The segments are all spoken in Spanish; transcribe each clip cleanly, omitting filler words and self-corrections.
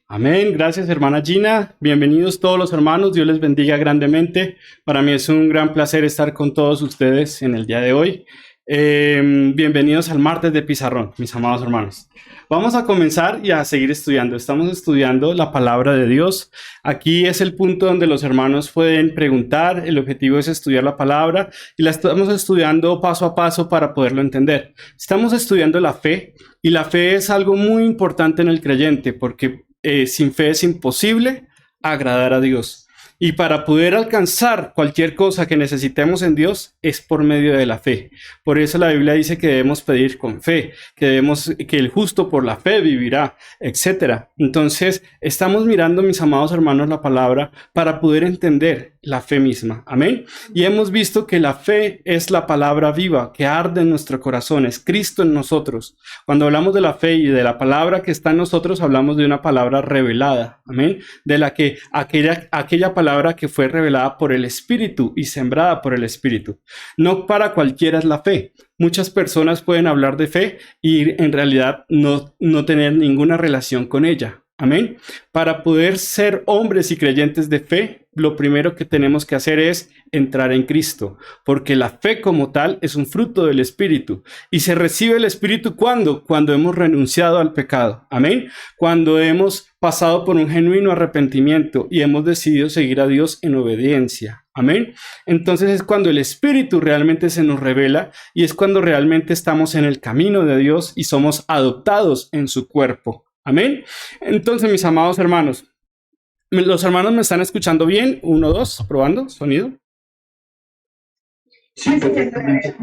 Amén. Gracias, hermana Gina. Bienvenidos todos los hermanos. Dios les bendiga grandemente. Para mí es un gran placer estar con todos ustedes en el día de hoy. Bienvenidos al martes de Pizarrón, mis amados hermanos. Vamos a comenzar y a seguir estudiando. Estamos estudiando la palabra de Dios. Aquí es el punto donde los hermanos pueden preguntar. El objetivo es estudiar la palabra y la estamos estudiando paso a paso para poderlo entender. Estamos estudiando la fe y la fe es algo muy importante en el creyente porque sin fe es imposible agradar a Dios. Y para poder alcanzar cualquier cosa que necesitemos en Dios es por medio de la fe. Por eso la Biblia dice que debemos pedir con fe, que el justo por la fe vivirá, etcétera. Entonces, estamos mirando, mis amados hermanos, la palabra para poder entender la fe misma. Amén. Y hemos visto que la fe es la palabra viva que arde en nuestro corazón, es Cristo en nosotros. Cuando hablamos de la fe y de la palabra que está en nosotros, hablamos de una palabra revelada. Amén. De la que aquella palabra que fue revelada por el Espíritu y sembrada por el Espíritu. No para cualquiera es la fe. Muchas personas pueden hablar de fe y en realidad no tener ninguna relación con ella. Amén. Para poder ser hombres y creyentes de fe, lo primero que tenemos que hacer es entrar en Cristo, porque la fe como tal es un fruto del Espíritu. Y se recibe el Espíritu cuando hemos renunciado al pecado. Amén. Cuando hemos pasado por un genuino arrepentimiento y hemos decidido seguir a Dios en obediencia. Amén. Entonces es cuando el Espíritu realmente se nos revela y es cuando realmente estamos en el camino de Dios y somos adoptados en su cuerpo. Amén. Entonces, mis amados hermanos, ¿los hermanos me están escuchando bien? 1, 2, probando, sonido. Sí, perfectamente.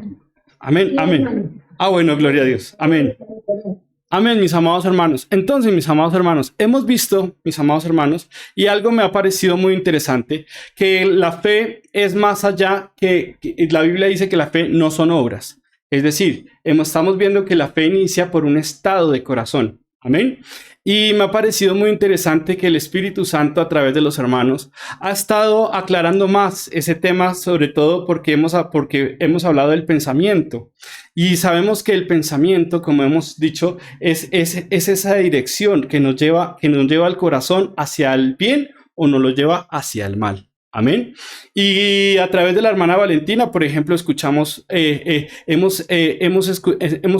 Amén, amén. Bueno, gloria a Dios. Amén. Amén, mis amados hermanos. Entonces, mis amados hermanos, hemos visto, mis amados hermanos, y algo me ha parecido muy interesante, que la fe es más allá que la Biblia dice que la fe no son obras. Es decir, estamos viendo que la fe inicia por un estado de corazón. Amén. Y me ha parecido muy interesante que el Espíritu Santo a través de los hermanos ha estado aclarando más ese tema, sobre todo porque hemos hablado del pensamiento. Y sabemos que el pensamiento, como hemos dicho, es esa dirección que nos lleva al corazón hacia el bien o nos lo lleva hacia el mal. Amén. Y a través de la hermana Valentina, por ejemplo, hemos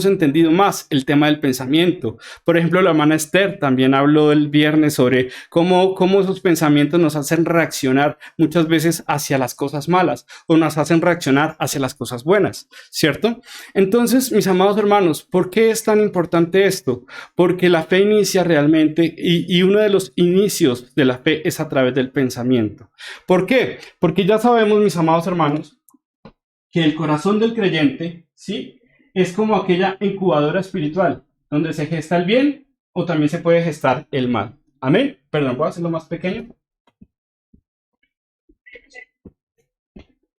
entendido más el tema del pensamiento. Por ejemplo, la hermana Esther también habló el viernes sobre cómo esos pensamientos nos hacen reaccionar muchas veces hacia las cosas malas o nos hacen reaccionar hacia las cosas buenas, ¿cierto? Entonces, mis amados hermanos, ¿por qué es tan importante esto? Porque la fe inicia realmente y uno de los inicios de la fe es a través del pensamiento. ¿Por qué? Porque ya sabemos, mis amados hermanos, que el corazón del creyente, ¿sí? Es como aquella incubadora espiritual, donde se gesta el bien o también se puede gestar el mal. Amén. Perdón, ¿puedo hacerlo más pequeño?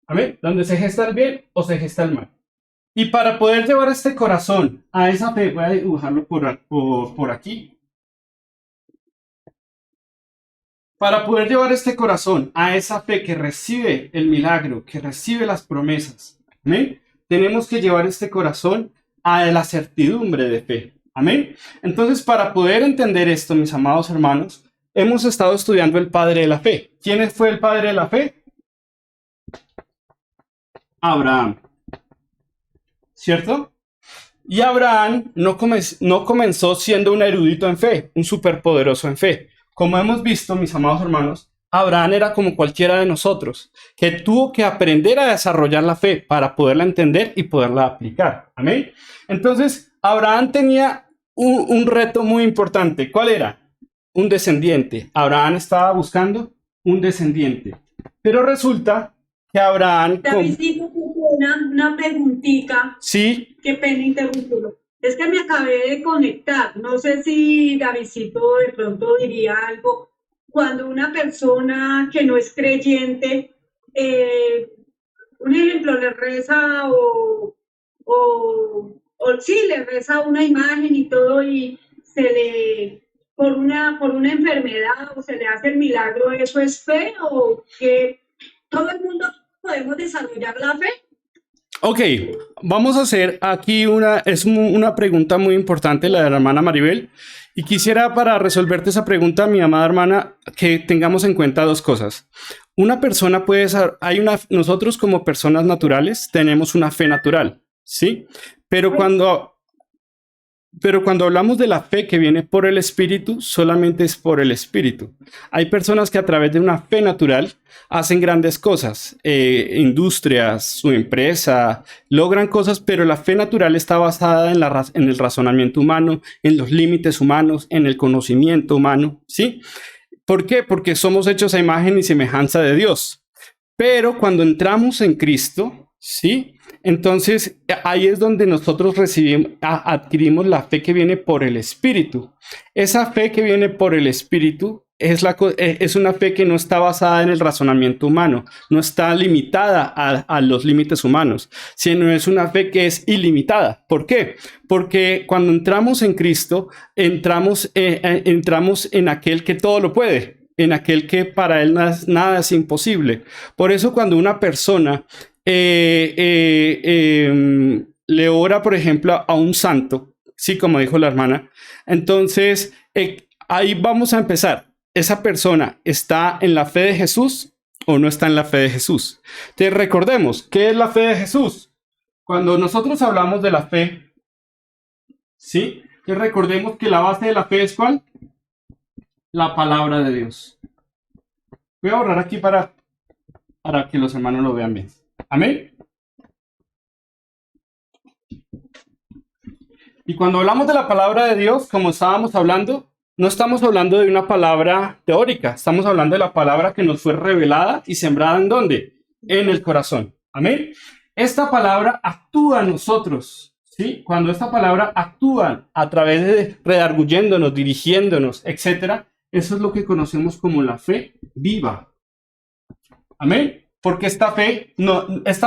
Amén. Donde se gesta el bien o se gesta el mal. Y para poder llevar este corazón a esa fe, voy a dibujarlo por aquí. Para poder llevar este corazón a esa fe que recibe el milagro, que recibe las promesas, ¿amén? Tenemos que llevar este corazón a la certidumbre de fe, ¿amén? Entonces, para poder entender esto, mis amados hermanos, hemos estado estudiando el padre de la fe. ¿Quién fue el padre de la fe? Abraham, ¿cierto? Y Abraham no comenzó siendo un erudito en fe, un superpoderoso en fe. Como hemos visto, mis amados hermanos, Abraham era como cualquiera de nosotros, que tuvo que aprender a desarrollar la fe para poderla entender y poderla aplicar. Amén. Entonces, Abraham tenía un reto muy importante. ¿Cuál era? Un descendiente. Abraham estaba buscando un descendiente. Pero resulta que Abraham... Davidcito, una preguntita. Sí. Qué pena interrumpirlo. Es que me acabé de conectar. No sé si Davidcito de pronto diría algo. Cuando una persona que no es creyente, un ejemplo, le reza sí, le reza una imagen y todo y se le, por una enfermedad o se le hace el milagro, ¿eso es fe o que todo el mundo podemos desarrollar la fe? Ok, vamos a hacer aquí una pregunta muy importante, la de la hermana Maribel. Y quisiera, para resolverte esa pregunta, mi amada hermana, que tengamos en cuenta dos cosas. Una persona nosotros como personas naturales tenemos una fe natural, ¿sí? Pero cuando hablamos de la fe que viene por el Espíritu, solamente es por el Espíritu. Hay personas que a través de una fe natural hacen grandes cosas, industrias, su empresa, logran cosas, pero la fe natural está basada en el razonamiento humano, en los límites humanos, en el conocimiento humano, ¿sí? ¿Por qué? Porque somos hechos a imagen y semejanza de Dios. Pero cuando entramos en Cristo, ¿sí? Entonces ahí es donde nosotros adquirimos la fe que viene por el Espíritu. Esa fe que viene por el Espíritu es una fe que no está basada en el razonamiento humano, no está limitada a los límites humanos, sino es una fe que es ilimitada. ¿Por qué? Porque cuando entramos en Cristo, entramos en aquel que todo lo puede, en aquel que para él nada es imposible. Por eso cuando una persona le ora, por ejemplo, a un santo, sí, como dijo la hermana, entonces ahí vamos a empezar. ¿Esa persona está en la fe de Jesús o no está en la fe de Jesús? Entonces recordemos, ¿qué es la fe de Jesús? Cuando nosotros hablamos de la fe, ¿sí? Entonces recordemos que la base de la fe es ¿cuál? La palabra de Dios. Voy a borrar aquí para que los hermanos lo vean bien. Amén. Y cuando hablamos de la palabra de Dios, como estábamos hablando, no estamos hablando de una palabra teórica, estamos hablando de la palabra que nos fue revelada y sembrada ¿en dónde? En el corazón. Amén. Esta palabra actúa en nosotros, ¿sí? Cuando esta palabra actúa a través de redarguyéndonos, dirigiéndonos, etcétera, eso es lo que conocemos como la fe viva. Amén. Porque esta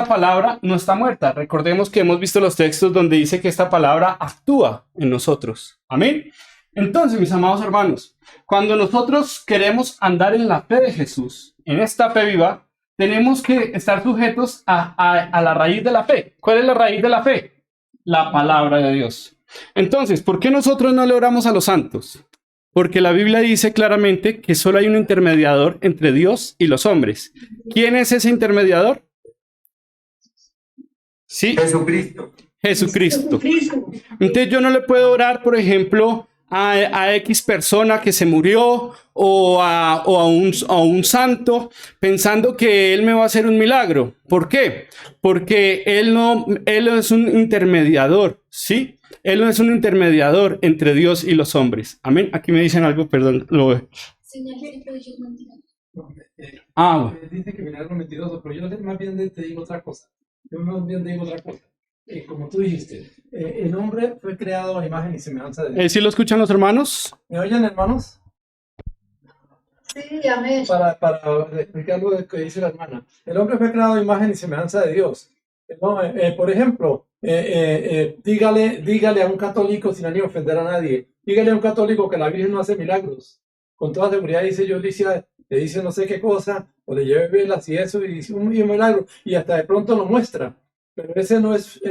palabra no está muerta. Recordemos que hemos visto los textos donde dice que esta palabra actúa en nosotros. Amén. Entonces, mis amados hermanos, cuando nosotros queremos andar en la fe de Jesús, en esta fe viva, tenemos que estar sujetos a la raíz de la fe. ¿Cuál es la raíz de la fe? La palabra de Dios. Entonces, ¿por qué nosotros no le oramos a los santos? Porque la Biblia dice claramente que solo hay un intermediador entre Dios y los hombres. ¿Quién es ese intermediador? Sí. Jesucristo. Entonces yo no le puedo orar, por ejemplo, a X persona que se murió o a un santo pensando que él me va a hacer un milagro. ¿Por qué? Porque él es un intermediador, ¿sí? Él no es un intermediador entre Dios y los hombres. Amén. Aquí me dicen algo, perdón. Dice que milagro mentiroso, pero yo más bien te digo otra cosa. Como tú dijiste, el hombre fue creado a imagen y semejanza de Dios. ¿Sí lo escuchan los hermanos? ¿Me oyen, hermanos? Sí, amén. Para explicar lo que dice la hermana. El hombre fue creado a imagen y semejanza de Dios. Por ejemplo, dígale a un católico, sin ánimo de ofender a nadie, dígale a un católico que la Virgen no hace milagros. Con toda seguridad dice, le dice no sé qué cosa, o le lleve velas y eso, y dice un milagro, y hasta de pronto lo muestra. Pero ese no es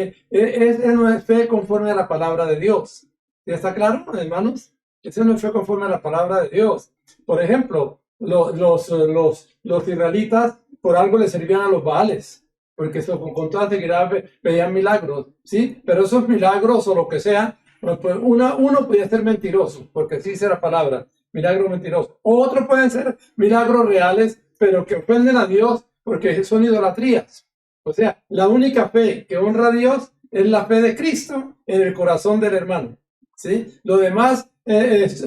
fe conforme a la palabra de Dios. ¿Ya está claro, hermanos? Ese no es fe conforme a la palabra de Dios. Por ejemplo, los israelitas por algo le servían a los Baales, porque eso, con toda seguridad veían milagros, ¿sí? Pero esos milagros o lo que sea, pues uno podía ser mentiroso, porque sí dice la palabra, milagro mentiroso. Otros pueden ser milagros reales, pero que ofenden a Dios porque son idolatrías. O sea, la única fe que honra a Dios es la fe de Cristo en el corazón del hermano, ¿sí? Lo demás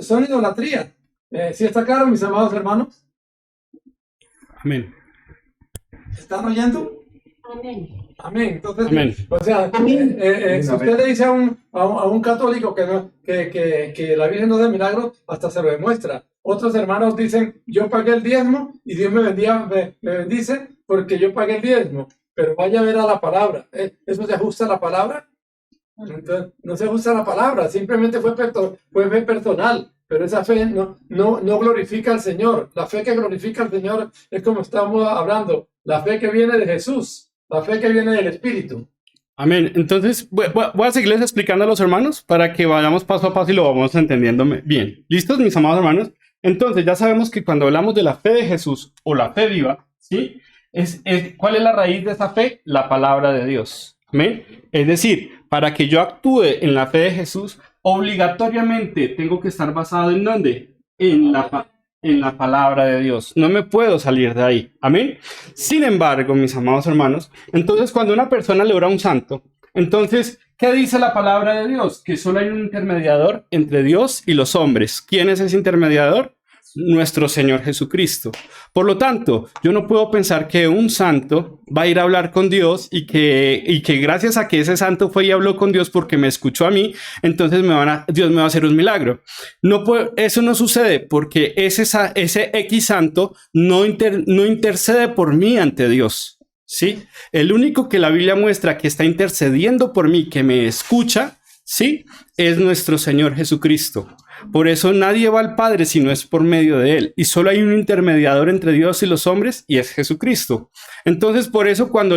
son idolatrías. ¿Sí está claro, mis amados hermanos? Amén. ¿Están oyendo? Amén. Amén. Entonces, amén. O sea, si usted le dice a un católico que la Virgen no da milagros, hasta se lo demuestra. Otros hermanos dicen, yo pagué el diezmo y Dios me bendice porque yo pagué el diezmo. Pero vaya a ver a la palabra. ¿Eso se ajusta a la palabra? Entonces, no se ajusta a la palabra, simplemente fue fe personal. Pero esa fe no glorifica al Señor. La fe que glorifica al Señor es como estamos hablando, la fe que viene de Jesús, la fe que viene del Espíritu. Amén. Entonces, voy a seguirles explicando a los hermanos para que vayamos paso a paso y lo vamos entendiendo bien. ¿Listos, mis amados hermanos? Entonces, ya sabemos que cuando hablamos de la fe de Jesús o la fe viva, ¿sí? ¿Cuál es la raíz de esa fe? La palabra de Dios. Amén. Es decir, para que yo actúe en la fe de Jesús, obligatoriamente tengo que estar basado ¿en dónde? En la palabra de Dios. No me puedo salir de ahí. Amén. Sin embargo, mis amados hermanos, entonces cuando una persona le ora a un santo, entonces, ¿qué dice la palabra de Dios? Que solo hay un intermediador entre Dios y los hombres. ¿Quién es ese intermediador? Nuestro Señor Jesucristo. Por lo tanto, yo no puedo pensar que un santo va a ir a hablar con Dios y que gracias a que ese santo fue y habló con Dios porque me escuchó a mí, entonces Dios me va a hacer un milagro. Eso no sucede porque ese X santo no intercede por mí ante Dios. ¿Sí? El único que la Biblia muestra que está intercediendo por mí, que me escucha, ¿sí? Es nuestro Señor Jesucristo. Por eso nadie va al Padre si no es por medio de Él. Y solo hay un intermediador entre Dios y los hombres y es Jesucristo. Entonces, por eso cuando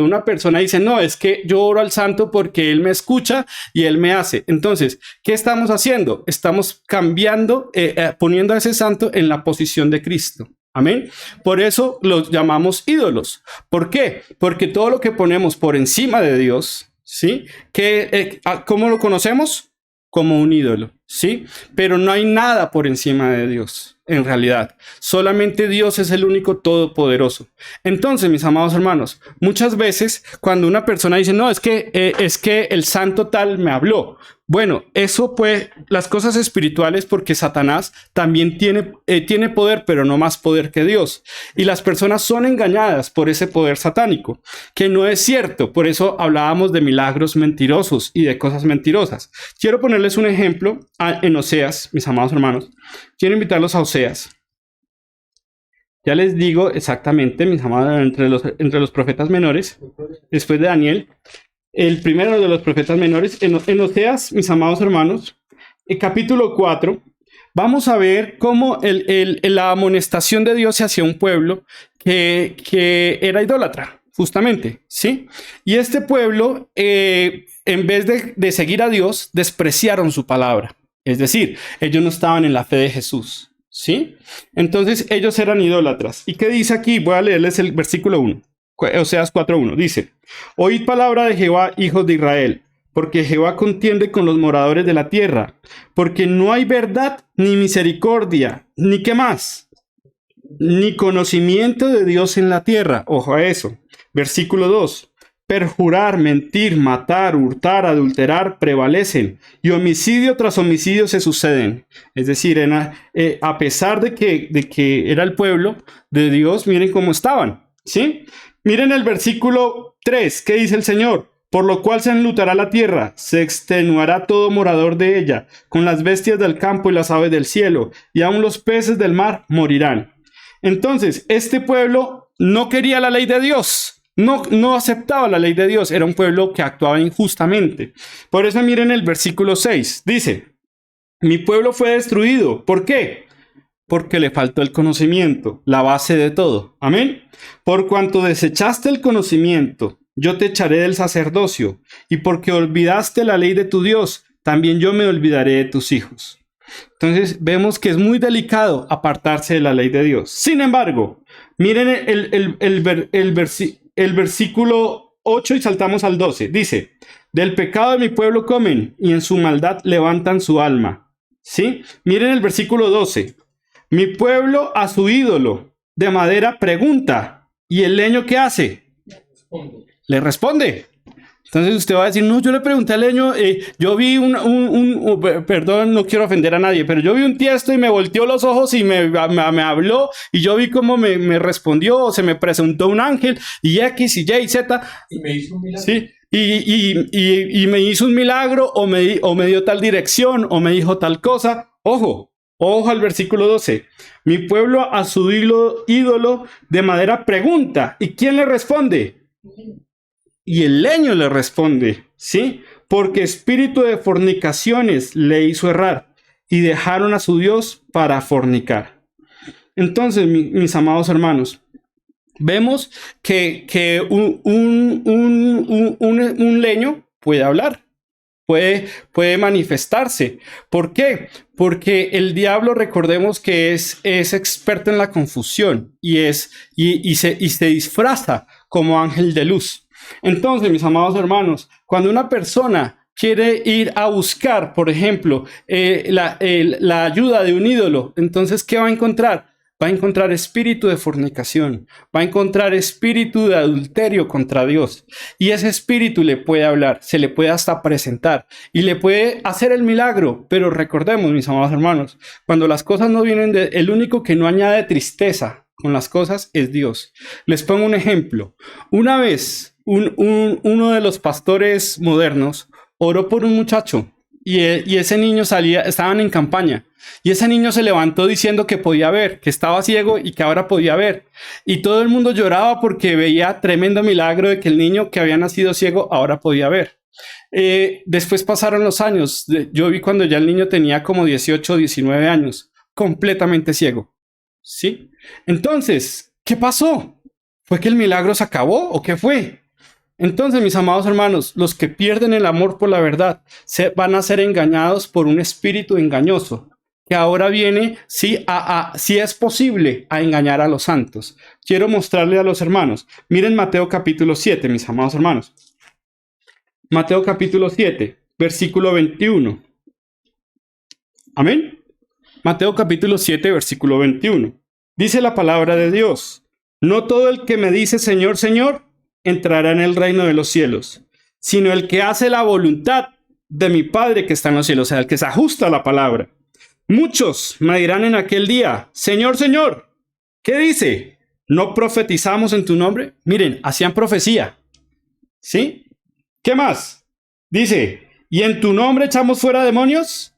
una persona dice, no, es que yo oro al santo porque Él me escucha y Él me hace. Entonces, ¿qué estamos haciendo? Estamos cambiando, poniendo a ese santo en la posición de Cristo. Amén. Por eso los llamamos ídolos. ¿Por qué? Porque todo lo que ponemos por encima de Dios, ¿sí? ¿Cómo lo conocemos? Como un ídolo, ¿sí? Pero no hay nada por encima de Dios, en realidad. Solamente Dios es el único todopoderoso. Entonces, mis amados hermanos, muchas veces cuando una persona dice, no, es que el santo tal me habló. Bueno, eso pues, las cosas espirituales, porque Satanás también tiene poder, pero no más poder que Dios. Y las personas son engañadas por ese poder satánico, que no es cierto. Por eso hablábamos de milagros mentirosos y de cosas mentirosas. Quiero ponerles un ejemplo en Oseas, mis amados hermanos. Quiero invitarlos a Oseas. Ya les digo exactamente, mis amados, entre los profetas menores, después de Daniel, el primero de los profetas menores, en Oseas, mis amados hermanos, el capítulo 4, vamos a ver cómo la amonestación de Dios hacia un pueblo que era idólatra, justamente, ¿sí? Y este pueblo, en vez de seguir a Dios, despreciaron su palabra. Es decir, ellos no estaban en la fe de Jesús, ¿sí? Entonces, ellos eran idólatras. ¿Y qué dice aquí? Voy a leerles el versículo 1. Oseas 4:1 dice: Oíd palabra de Jehová, hijos de Israel, porque Jehová contiende con los moradores de la tierra, porque no hay verdad, ni misericordia, ni qué más, ni conocimiento de Dios en la tierra. Ojo a eso. Versículo 2: Perjurar, mentir, matar, hurtar, adulterar prevalecen, y homicidio tras homicidio se suceden. Es decir, a pesar de que era el pueblo de Dios, miren cómo estaban, ¿sí? Miren el versículo 3, ¿qué dice el Señor? Por lo cual se enlutará la tierra, se extenuará todo morador de ella, con las bestias del campo y las aves del cielo, y aun los peces del mar morirán. Entonces, este pueblo no quería la ley de Dios, no aceptaba la ley de Dios, era un pueblo que actuaba injustamente. Por eso miren el versículo 6, dice: Mi pueblo fue destruido. ¿Por qué? Porque le faltó el conocimiento, la base de todo. Amén. Por cuanto desechaste el conocimiento, yo te echaré del sacerdocio, y porque olvidaste la ley de tu Dios, también yo me olvidaré de tus hijos. Entonces vemos que es muy delicado apartarse de la ley de Dios. Sin embargo, miren el versículo 8 y saltamos al 12. Dice: Del pecado de mi pueblo comen, y en su maldad levantan su alma. ¿Sí? Miren el versículo 12. Mi pueblo a su ídolo de madera pregunta, ¿y el leño qué hace? Le responde. Entonces usted va a decir, no, yo le pregunté al leño, yo vi perdón, no quiero ofender a nadie, pero yo vi un tiesto y me volteó los ojos y me habló, y yo vi cómo me respondió, o se me presentó un ángel, y X, y Y, y Z. Y me hizo un milagro. Sí, y me hizo un milagro, o me dio tal dirección, o me dijo tal cosa. Ojo al versículo 12. Mi pueblo a su ídolo de madera pregunta, ¿y quién le responde? Y el leño le responde, ¿sí? Porque espíritu de fornicaciones le hizo errar, y dejaron a su Dios para fornicar. Entonces, mis amados hermanos, vemos que un leño puede hablar, puede manifestarse. ¿Por qué? Porque el diablo, recordemos que es experto en la confusión y se disfraza como ángel de luz. Entonces, mis amados hermanos, cuando una persona quiere ir a buscar, por ejemplo, la ayuda de un ídolo, entonces, ¿qué va a encontrar? Va a encontrar espíritu de fornicación, va a encontrar espíritu de adulterio contra Dios. Y ese espíritu le puede hablar, se le puede hasta presentar y le puede hacer el milagro. Pero recordemos, mis amados hermanos, cuando las cosas no vienen el único que no añade tristeza con las cosas es Dios. Les pongo un ejemplo. Una vez, uno de los pastores modernos oró por un muchacho. Y ese niño estaban en campaña, y ese niño se levantó diciendo que podía ver, que estaba ciego y que ahora podía ver. Y todo el mundo lloraba porque veía tremendo milagro de que el niño que había nacido ciego ahora podía ver. Después pasaron los años. Yo vi cuando ya el niño tenía como 18 o 19 años, completamente ciego. ¿Sí? Entonces, ¿qué pasó? ¿Fue que el milagro se acabó o qué fue? Entonces, mis amados hermanos, los que pierden el amor por la verdad van a ser engañados por un espíritu engañoso que ahora viene, si es posible, a engañar a los santos. Quiero mostrarle a los hermanos. Miren Mateo capítulo 7, mis amados hermanos. Mateo capítulo 7, versículo 21. Amén. Mateo capítulo 7, versículo 21. Dice la palabra de Dios: no todo el que me dice Señor, Señor, entrará en el reino de los cielos, sino el que hace la voluntad de mi Padre que está en los cielos, o sea, el que se ajusta a la palabra. Muchos me dirán en aquel día: Señor, Señor, ¿qué dice? ¿No profetizamos en tu nombre? Miren, hacían profecía. ¿Sí? ¿Qué más? Dice: ¿y en tu nombre echamos fuera demonios?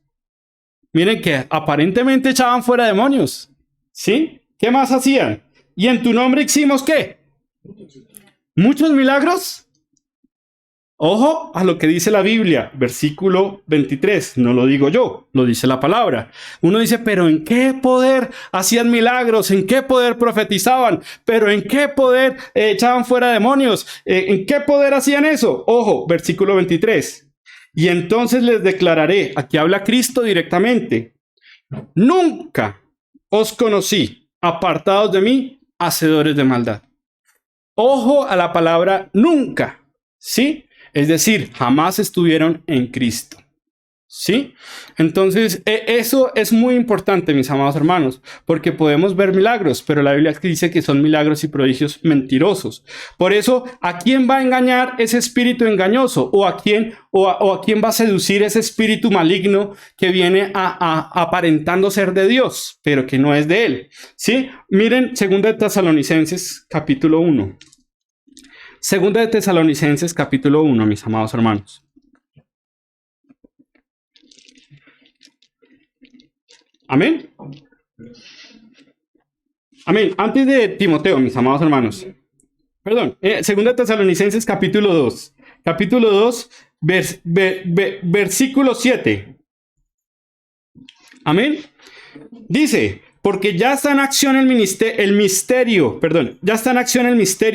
Miren que aparentemente echaban fuera demonios. ¿Sí? ¿Qué más hacían? ¿Y en tu nombre hicimos qué? ¿Muchos milagros? Ojo a lo que dice la Biblia, versículo 23. No lo digo yo, lo dice la palabra. Uno dice, pero ¿en qué poder hacían milagros? ¿En qué poder profetizaban? ¿Pero en qué poder echaban fuera demonios? ¿En qué poder hacían eso? Ojo, versículo 23. Y entonces les declararé, aquí habla Cristo directamente: nunca os conocí, apartados de mí, hacedores de maldad. Ojo a la palabra nunca, ¿sí? Es decir, jamás estuvieron en Cristo, ¿sí? Entonces, eso es muy importante, mis amados hermanos, porque podemos ver milagros, pero la Biblia dice que son milagros y prodigios mentirosos. Por eso, ¿a quién va a engañar ese espíritu engañoso? ¿O a quién va a seducir ese espíritu maligno que viene aparentando ser de Dios, pero que no es de él? ¿Sí? Miren, 2 de Tesalonicenses, capítulo 1. 2 de Tesalonicenses, capítulo 1, mis amados hermanos. Amén. Amén. Antes de Timoteo, mis amados hermanos. Perdón. 2 de Tesalonicenses, capítulo 2. Capítulo 2, versículo 7. Amén. Dice: porque ya está en acción el misterio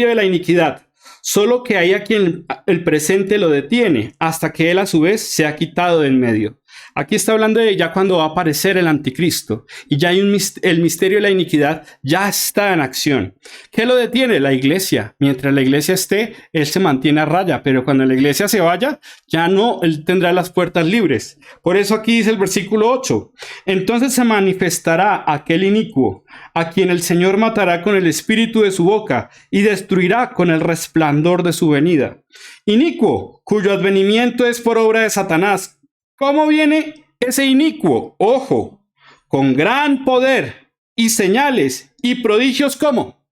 de la iniquidad. Solo que hay a quien el presente lo detiene, hasta que él a su vez se ha quitado de en medio. Aquí está hablando de ya cuando va a aparecer el anticristo. Y ya hay el misterio de la iniquidad ya está en acción. ¿Qué lo detiene? La iglesia. Mientras la iglesia esté, él se mantiene a raya. Pero cuando la iglesia se vaya, ya no, él tendrá las puertas libres. Por eso aquí dice el versículo 8. Entonces se manifestará aquel inicuo, a quien el Señor matará con el espíritu de su boca y destruirá con el resplandor de su venida. Inicuo, cuyo advenimiento es por obra de Satanás. ¿Cómo viene ese inicuo? Ojo, con gran poder y señales y prodigios, ¿cómo?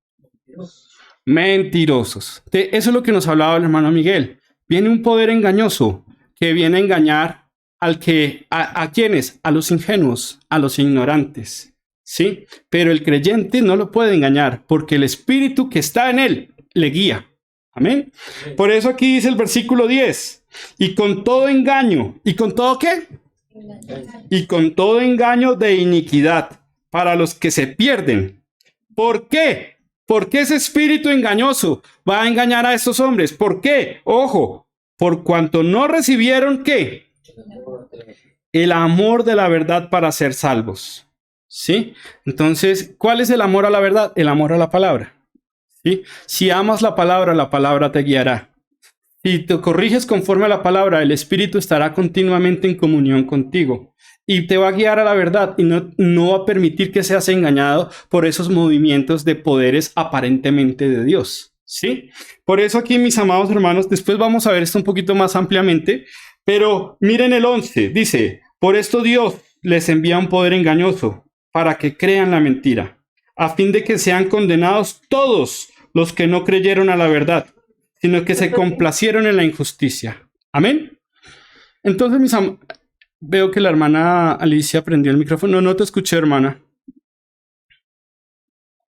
Mentirosos. Eso es lo que nos hablaba el hermano Miguel. Viene un poder engañoso que viene a engañar ¿a quiénes? A los ingenuos, a los ignorantes, ¿sí? Pero el creyente no lo puede engañar porque el espíritu que está en él le guía. Amén. Por eso aquí dice el versículo 10. Y con todo engaño. ¿Y con todo qué? Y con todo engaño de iniquidad para los que se pierden. ¿Por qué? ¿Por qué ese espíritu engañoso va a engañar a estos hombres? ¿Por qué? Ojo, por cuanto no recibieron, ¿qué? El amor de la verdad para ser salvos. ¿Sí? Entonces, ¿cuál es el amor a la verdad? El amor a la palabra. ¿Sí? Si amas la palabra te guiará. Si te corriges conforme a la palabra, el Espíritu estará continuamente en comunión contigo y te va a guiar a la verdad y no va a permitir que seas engañado por esos movimientos de poderes aparentemente de Dios. ¿Sí? Por eso aquí, mis amados hermanos, después vamos a ver esto un poquito más ampliamente, pero miren el 11, dice, por esto Dios les envía un poder engañoso para que crean la mentira, a fin de que sean condenados todos los que no creyeron a la verdad, sino que se complacieron en la injusticia. Amén. Entonces, veo que la hermana Alicia prendió el micrófono. No te escuché, hermana.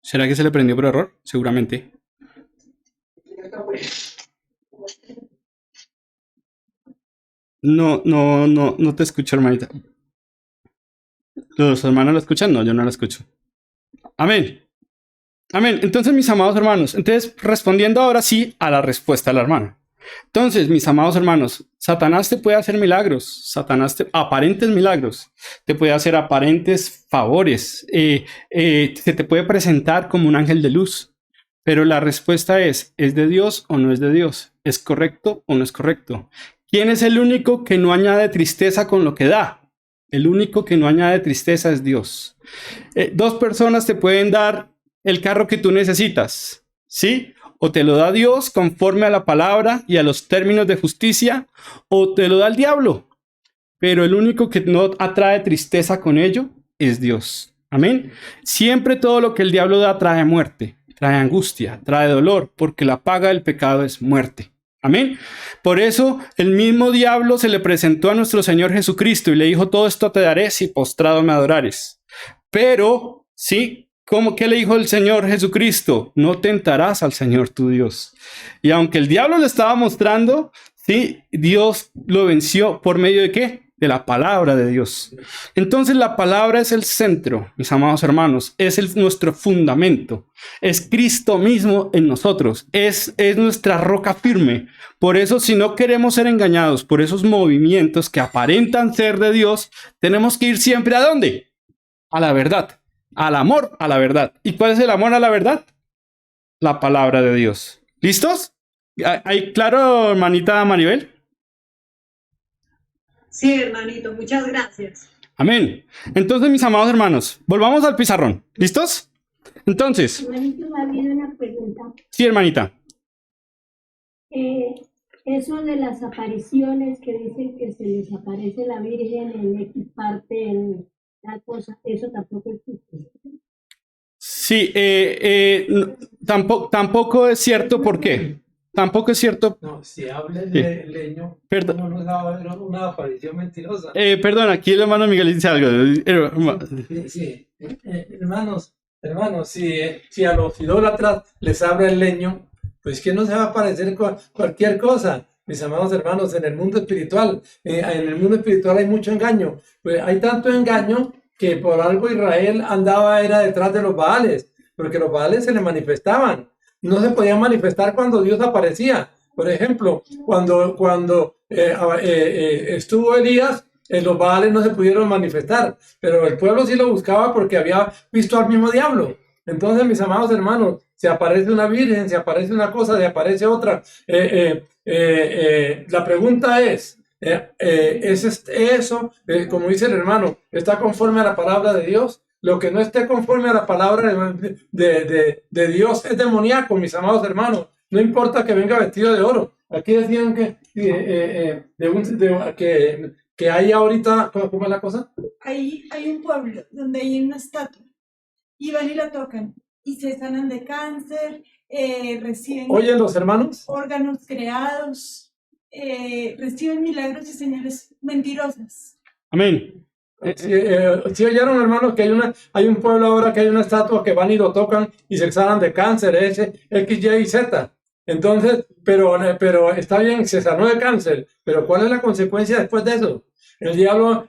¿Será que se le prendió por error? Seguramente. No te escucho, hermanita. ¿Los hermanos la escuchan? No, yo no la escucho. Amén. Amén. Entonces, mis amados hermanos, respondiendo ahora sí a la respuesta de la hermana. Entonces, mis amados hermanos, Satanás te puede hacer milagros, aparentes milagros, te puede hacer aparentes favores, se te puede presentar como un ángel de luz, pero la respuesta ¿es de Dios o no es de Dios? ¿Es correcto o no es correcto? ¿Quién es el único que no añade tristeza con lo que da? El único que no añade tristeza es Dios. Dos personas te pueden dar el carro que tú necesitas, ¿sí? O te lo da Dios conforme a la palabra y a los términos de justicia, o te lo da el diablo. Pero el único que no atrae tristeza con ello es Dios. Amén. Siempre todo lo que el diablo da trae muerte, trae angustia, trae dolor, porque la paga del pecado es muerte. Amén. Por eso el mismo diablo se le presentó a nuestro Señor Jesucristo y le dijo, todo esto te daré si postrado me adorares. Pero, sí, ¿qué le dijo el Señor Jesucristo? No tentarás al Señor tu Dios. Y aunque el diablo le estaba mostrando, sí, Dios lo venció por medio de ¿qué? De la palabra de Dios. Entonces la palabra es el centro, mis amados hermanos, es nuestro fundamento, es Cristo mismo en nosotros, es nuestra roca firme. Por eso, si no queremos ser engañados por esos movimientos que aparentan ser de Dios, tenemos que ir siempre ¿a dónde? A la verdad. Al amor a la verdad. ¿Y cuál es el amor a la verdad? La palabra de Dios. ¿Listos? ¿Hay claro, hermanita Maribel? Sí, hermanito, muchas gracias. Amén. Entonces, mis amados hermanos, volvamos al pizarrón. ¿Listos? Entonces. Hermanito, me había una pregunta. Sí, hermanita. Eso de las apariciones que dicen que se les aparece la Virgen en X parte, en tal cosa, eso tampoco existe. Sí, tampoco es cierto. ¿Por qué? Tampoco es cierto. No, si habla de leño, Perdón. ¿cómo no va a haber una aparición mentirosa? Perdón, aquí el hermano Miguel dice algo. Sí. Hermanos, si a los idólatras les habla el leño, pues que no se va a aparecer cualquier cosa. Mis amados hermanos, en el mundo espiritual, hay mucho engaño. Pues hay tanto engaño que por algo Israel era detrás de los Baales, porque los Baales se le manifestaban. No se podían manifestar cuando Dios aparecía. Por ejemplo, cuando estuvo Elías, los Baales no se pudieron manifestar, pero el pueblo sí lo buscaba porque había visto al mismo diablo. Entonces, mis amados hermanos, se aparece una virgen, se aparece una cosa, se aparece otra. La pregunta es eso, como dice el hermano, ¿está conforme a la palabra de Dios? Lo que no esté conforme a la palabra de Dios es demoníaco, mis amados hermanos. No importa que venga vestido de oro. Aquí decían que hay ahorita, ¿cómo es la cosa? Hay un pueblo donde hay una estatua y van y la tocan y se sanan de cáncer, reciben ¿Oyen los hermanos? órganos creados, reciben milagros y señales mentirosas. Amén. Si oyeron, hermanos, que hay un pueblo ahora que hay una estatua que van y lo tocan y se sanan de cáncer, X, Y y Z. Entonces, pero está bien, se sanó de cáncer, pero ¿cuál es la consecuencia después de eso? El diablo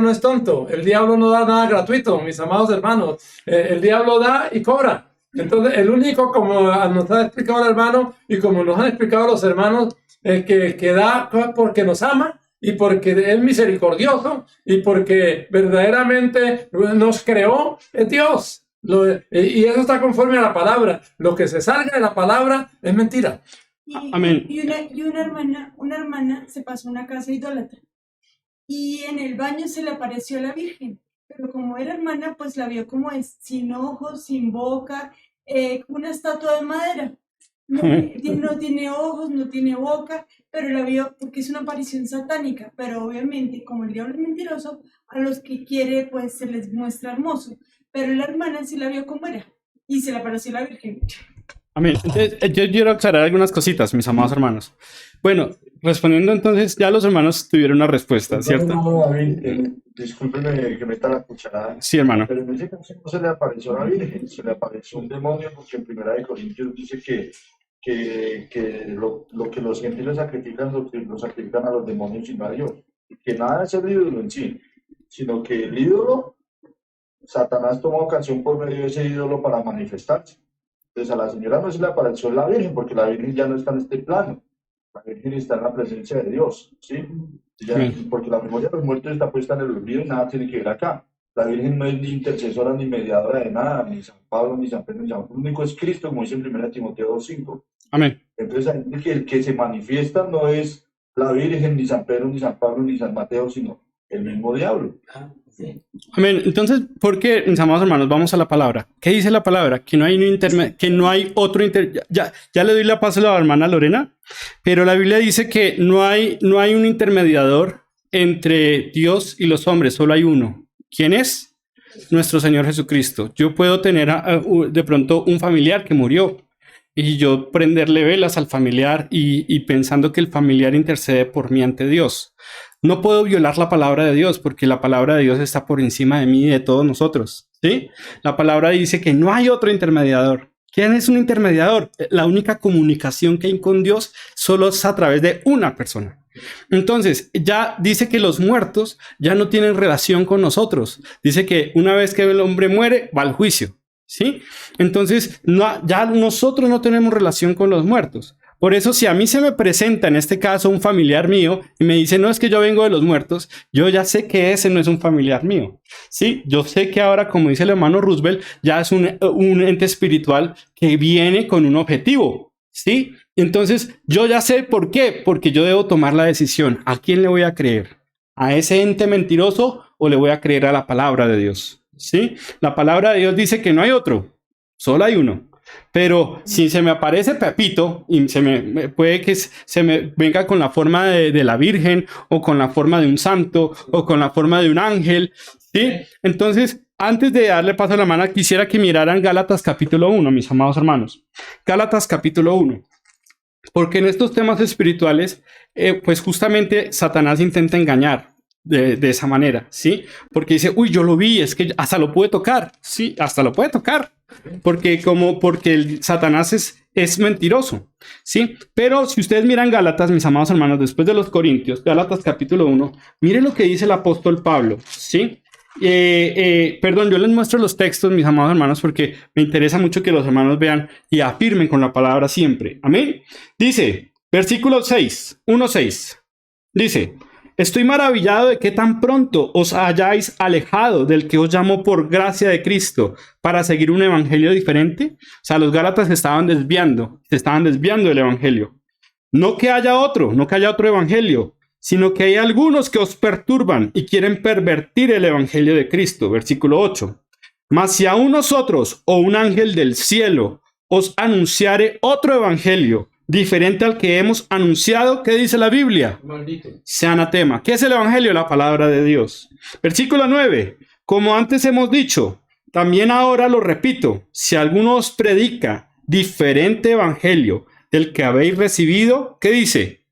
no es tonto, el diablo no da nada gratuito, mis amados hermanos. El diablo da y cobra. Entonces, el único, como nos ha explicado el hermano y como nos han explicado los hermanos, que da porque nos ama y porque es misericordioso y porque verdaderamente nos creó, es Dios. Y eso está conforme a la palabra. Lo que se salga de la palabra es mentira. Amén. Y una hermana se pasó a una casa idólatra y en el baño se le apareció la Virgen, pero como era hermana, pues la vio como es, sin ojos, sin boca, una estatua de madera. No tiene ojos, no tiene boca, pero la vio porque es una aparición satánica, pero obviamente como el diablo es mentiroso, a los que quiere pues se les muestra hermoso, pero la hermana sí la vio como era y se le apareció la Virgen. Amén. Entonces, yo quiero aclarar algunas cositas, mis amados hermanos. Bueno, respondiendo entonces, ya los hermanos tuvieron una respuesta, ¿cierto? No, David, discúlpeme que meta la cucharada. Sí, hermano. Pero en ese caso no se le apareció a la Virgen, se le apareció un demonio, porque en 1 Corintios dice que lo que los gentiles sacrifican, lo sacrifican a los demonios y no a Dios. Que nada es el ídolo en sí, sino que el ídolo, Satanás toma ocasión por medio de ese ídolo para manifestarse. Entonces a la señora no se le apareció la Virgen, porque la Virgen ya no está en este plano. La Virgen está en la presencia de Dios, ¿sí? Porque la memoria de los muertos está puesta en el olvido y nada tiene que ver acá. La Virgen no es ni intercesora ni mediadora de nada, ni San Pablo, ni San Pedro, ni San Pablo. El único es Cristo, como dice en 1 Timoteo 2:5. Amén. Entonces el que se manifiesta no es la Virgen, ni San Pedro, ni San Pablo, ni San Mateo, sino el mismo diablo. Amén. Entonces, ¿por qué, mis amados hermanos, vamos a la palabra? ¿Qué dice la palabra? Que no hay otro ya le doy la paso a la hermana Lorena, pero la Biblia dice que no hay un intermediador entre Dios y los hombres, solo hay uno. ¿Quién es? Nuestro Señor Jesucristo. Yo puedo tener de pronto un familiar que murió y yo prenderle velas al familiar y pensando que el familiar intercede por mí ante Dios. No puedo violar la palabra de Dios porque la palabra de Dios está por encima de mí y de todos nosotros, ¿sí? La palabra dice que no hay otro intermediador. ¿Quién es un intermediador? La única comunicación que hay con Dios solo es a través de una persona. Entonces, ya dice que los muertos ya no tienen relación con nosotros. Dice que una vez que el hombre muere, va al juicio, ¿sí? Entonces, ya nosotros no tenemos relación con los muertos. Por eso, si a mí se me presenta en este caso un familiar mío y me dice, no, es que yo vengo de los muertos, yo ya sé que ese no es un familiar mío. Sí, yo sé que ahora, como dice el hermano Roosevelt, ya es un ente espiritual que viene con un objetivo. Sí, entonces yo ya sé por qué, porque yo debo tomar la decisión. ¿A quién le voy a creer? ¿A ese ente mentiroso o le voy a creer a la palabra de Dios? Sí, la palabra de Dios dice que no hay otro, solo hay uno. Pero si se me aparece Pepito y puede que se me venga con la forma de la Virgen o con la forma de un santo o con la forma de un ángel, ¿sí? Entonces, antes de darle paso a la mano, quisiera que miraran Gálatas capítulo 1, mis amados hermanos. Gálatas capítulo 1. Porque en estos temas espirituales, pues justamente Satanás intenta engañar de esa manera, ¿sí? Porque dice, uy, yo lo vi, es que hasta lo puede tocar, ¿sí? Hasta lo puede tocar. Porque el Satanás es mentiroso, ¿sí? Pero si ustedes miran Gálatas, mis amados hermanos, después de los Corintios, Gálatas capítulo 1, miren lo que dice el apóstol Pablo, ¿sí? Perdón, yo les muestro los textos, mis amados hermanos, porque me interesa mucho que los hermanos vean y afirmen con la palabra siempre. Amén. Dice, versículo 6, 1:6, dice, estoy maravillado de que tan pronto os hayáis alejado del que os llamó por gracia de Cristo para seguir un evangelio diferente. O sea, los gálatas se estaban desviando del evangelio. No que haya otro evangelio, sino que hay algunos que os perturban y quieren pervertir el evangelio de Cristo. Versículo 8. Mas si aún nosotros o un ángel del cielo os anunciare otro evangelio diferente al que hemos anunciado, ¿qué dice la Biblia? Maldito. Sea anatema. ¿Qué es el evangelio? La palabra de Dios. Versículo 9. Como antes hemos dicho, también ahora lo repito, si alguno os predica diferente evangelio del que habéis recibido, ¿qué dice?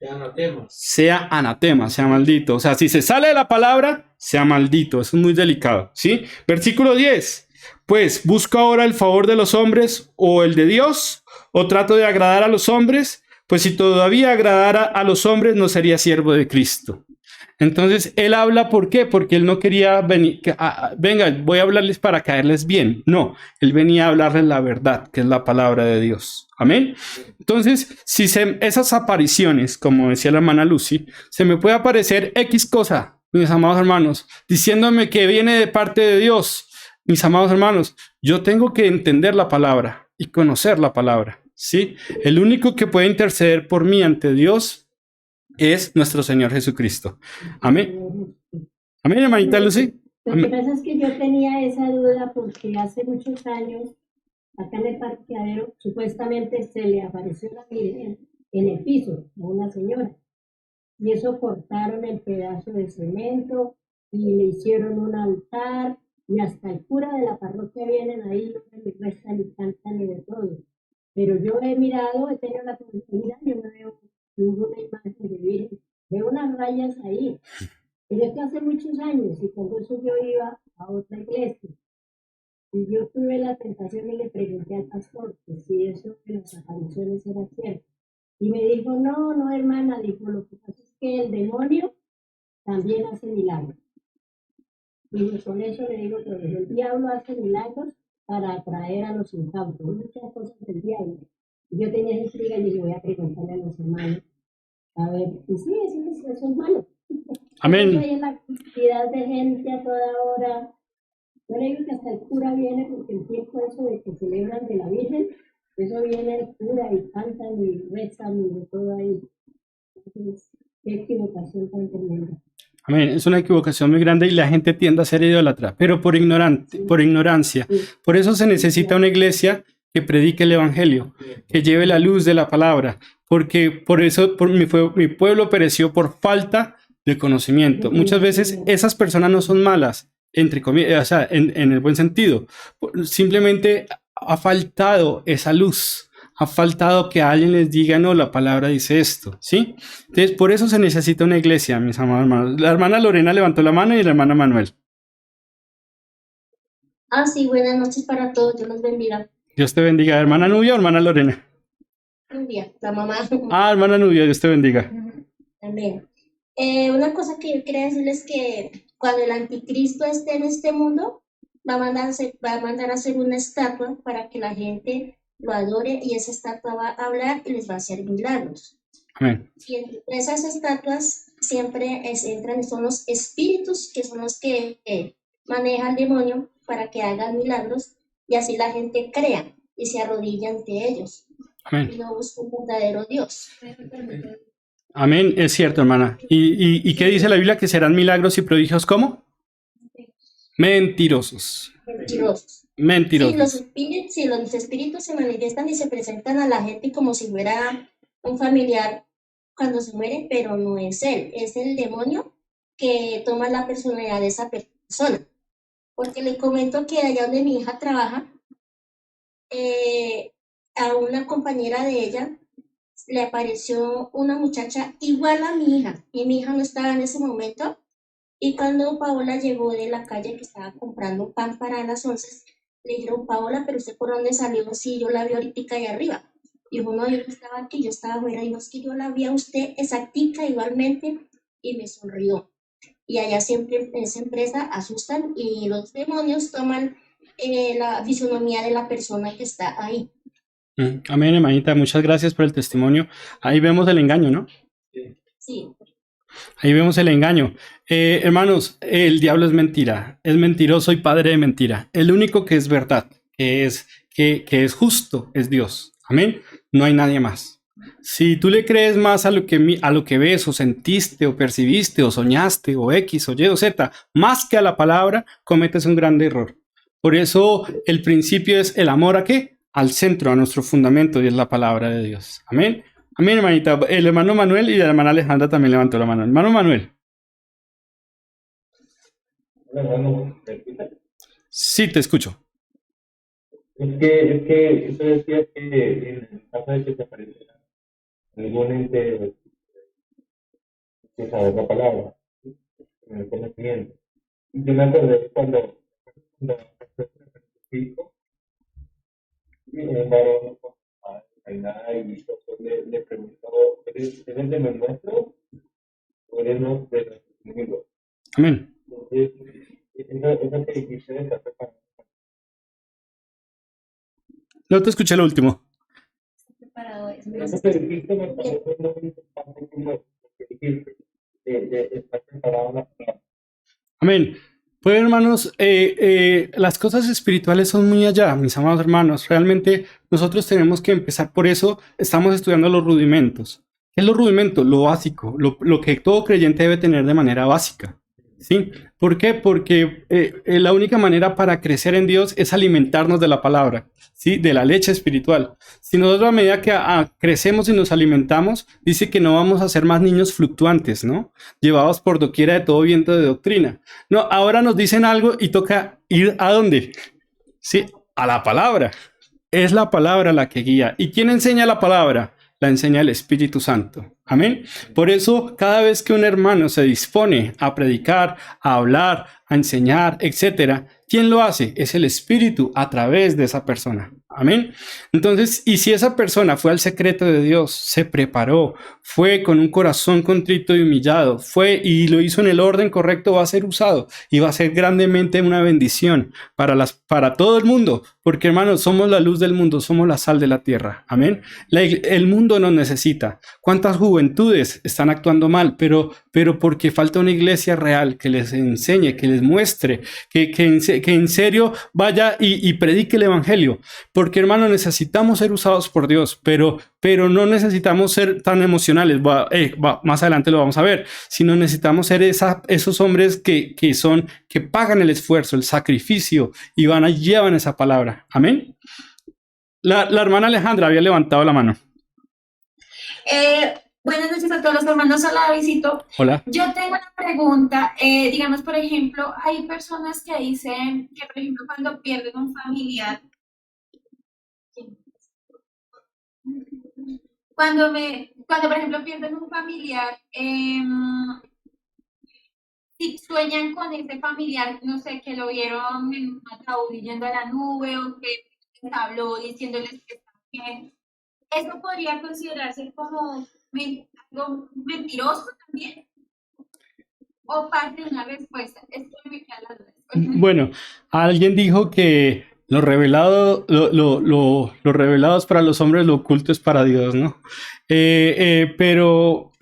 Sea anatema, sea maldito. O sea, si se sale de la palabra, sea maldito. Eso es muy delicado, ¿sí? Versículo 10. Pues, ¿busco ahora el favor de los hombres o el de Dios? ¿O trato de agradar a los hombres? Pues si todavía agradara a los hombres, no sería siervo de Cristo. Entonces, él habla, ¿por qué? Porque él no quería venir, venga, voy a hablarles para caerles bien. No, él venía a hablarles la verdad, que es la palabra de Dios. Amén. Entonces, si esas apariciones, como decía la hermana Lucy, se me puede aparecer X cosa, mis amados hermanos, diciéndome que viene de parte de Dios, mis amados hermanos, yo tengo que entender la palabra y conocer la palabra, ¿sí? El único que puede interceder por mí ante Dios es nuestro Señor Jesucristo. Amén. Amén, hermanita Lucy. Lo que pasa es que yo tenía esa duda porque hace muchos años, acá en el parqueadero, supuestamente se le apareció la Virgen en el piso a una señora. Y eso cortaron el pedazo de cemento y le hicieron un altar y hasta el cura de la parroquia vienen ahí y rezan y cantan y de todo. Pero yo he mirado, he tenido la oportunidad, yo no veo ninguna imagen de Virgen, veo unas rayas ahí. Pero es que hace muchos años y con eso yo iba a otra iglesia. Y yo tuve la tentación y le pregunté al pastor que si eso de las apariciones era cierto. Y me dijo, no, no, hermana, dijo, lo que pasa es que el demonio también hace milagros. Y con eso le digo que el diablo hace milagros para atraer a los incautos, muchas cosas del diablo. Y yo tenía esa intriga y dije, voy a preguntarle a los hermanos, a ver, y sí, eso es malo. Amén. Hay la cantidad de gente a toda hora. Yo le digo que hasta el cura viene porque el tiempo eso de que celebran de la Virgen, eso viene el cura y cantan y rezan y de todo ahí. Entonces, qué equivocación tan tremenda. Amén. Es una equivocación muy grande y la gente tiende a ser idólatra, pero por ignorancia. Sí. Por eso se necesita una iglesia que predique el evangelio, que lleve la luz de la palabra, porque por eso mi pueblo pereció por falta de conocimiento. Muchas veces esas personas no son malas, entre comillas, o sea, en el buen sentido. Simplemente ha faltado esa luz. Ha faltado que alguien les diga, no, la palabra dice esto, ¿sí? Entonces, por eso se necesita una iglesia, mis amados hermanos. La hermana Lorena levantó la mano y la hermana Manuel. Sí, buenas noches para todos, Dios los bendiga. Dios te bendiga. ¿Hermana Nubia o hermana Lorena? Un día, la mamá. Hermana Nubia, Dios te bendiga. Amén. Una cosa que yo quería decirles que cuando el anticristo esté en este mundo, va a mandar a hacer una estatua para que la gente lo adore y esa estatua va a hablar y les va a hacer milagros. Amén. Y entre esas estatuas siempre entran, son los espíritus que son los que maneja el demonio para que hagan milagros y así la gente crea y se arrodilla ante ellos. Amén. Y no busca un verdadero Dios. Amén, es cierto, hermana. ¿Y qué dice la Biblia? Que serán milagros y prodigios, ¿cómo? Mentirosos. Mentirosos. Mentirosos. Sí, los espíritus se manifiestan y se presentan a la gente como si fuera un familiar cuando se muere, pero no es él, es el demonio que toma la personalidad de esa persona. Porque le comento que allá donde mi hija trabaja, a una compañera de ella le apareció una muchacha igual a mi hija, y mi hija no estaba en ese momento. Y cuando Paola llegó de la calle que estaba comprando pan para las 11, le dijeron, Paola, ¿pero usted por dónde salió? Sí, yo la vi ahorita allá arriba. Dijo, no, yo no estaba aquí, yo estaba afuera. Dijo, es que yo la vi a usted exactica igualmente, y me sonrió. Y allá siempre en esa empresa asustan y los demonios toman la fisonomía de la persona que está ahí. Amén, hermanita, muchas gracias por el testimonio. Ahí vemos el engaño, ¿no? Sí. Ahí vemos el engaño. Hermanos, el diablo es mentira, es mentiroso y padre de mentira. El único que es verdad, que es justo, es Dios. Amén. No hay nadie más. Si tú le crees más a lo que ves o sentiste o percibiste o soñaste o X o Y o Z, más que a la palabra, cometes un grande error. Por eso el principio es el amor ¿a qué? Al centro, a nuestro fundamento, y es la palabra de Dios. Amén. Amén, hermanita. El hermano Manuel y la hermana Alejandra también levantó la mano. Hermano Manuel. Sí, te escucho. Es que eso decía que en caso de que se apareciera algún ente que sabe la palabra, en el conocimiento. Yo me acordé cuando Cristo, un varón con nada y le preguntó, ¿eres de los nuestros o eres de los conmigo. Amén. Entonces, esa que dijiste de estar preparado. No te escuché lo último. Preparado es. Eso que dijiste me parece muy importante como lo que dijiste, de estar preparado en la palabra. Amén. Pues hermanos, las cosas espirituales son muy allá, mis amados hermanos. Realmente nosotros tenemos que empezar por eso. Estamos estudiando los rudimentos. ¿Qué es los rudimentos? Lo básico, lo que todo creyente debe tener de manera básica. ¿Sí? ¿Por qué? Porque la única manera para crecer en Dios es alimentarnos de la palabra, ¿sí? De la leche espiritual. Si nosotros a medida que crecemos y nos alimentamos, dice que no vamos a ser más niños fluctuantes, ¿no? Llevados por doquiera de todo viento de doctrina. No, ahora nos dicen algo y toca ir ¿a dónde? Sí, a la palabra. Es la palabra la que guía. ¿Y quién enseña la palabra? La enseña el Espíritu Santo. Amén. Por eso, cada vez que un hermano se dispone a predicar, a hablar, a enseñar, etcétera, ¿quién lo hace? Es el Espíritu a través de esa persona. Amén. Entonces, y si esa persona fue al secreto de Dios, se preparó, fue con un corazón contrito y humillado, fue y lo hizo en el orden correcto, va a ser usado y va a ser grandemente una bendición para todo el mundo, porque hermanos, somos la luz del mundo, somos la sal de la tierra. Amén. El mundo nos necesita. ¿Cuántas juventudes están actuando mal? Pero porque falta una iglesia real que les enseñe, que les muestre, que en serio vaya y predique el evangelio. Porque, hermano, necesitamos ser usados por Dios, pero no necesitamos ser tan emocionales. Más adelante lo vamos a ver. Sino necesitamos ser esos hombres que pagan el esfuerzo, el sacrificio y llevan esa palabra. Amén. La hermana Alejandra había levantado la mano. Buenas noches a todos los hermanos. Hola, Davidito. Hola. Yo tengo una pregunta. Digamos, por ejemplo, hay personas que dicen que, por ejemplo, cuando pierden un familiar, cuando por ejemplo pierden un familiar, si sueñan con ese familiar, no sé, que lo vieron en un ataúd yendo a la nube o que les habló diciéndoles que está bien, ¿eso podría considerarse como algo mentiroso también? ¿O parte de una respuesta? Esto me queda la duda. Bueno, alguien dijo que lo revelado es para los hombres, lo oculto es para Dios, ¿no? Pero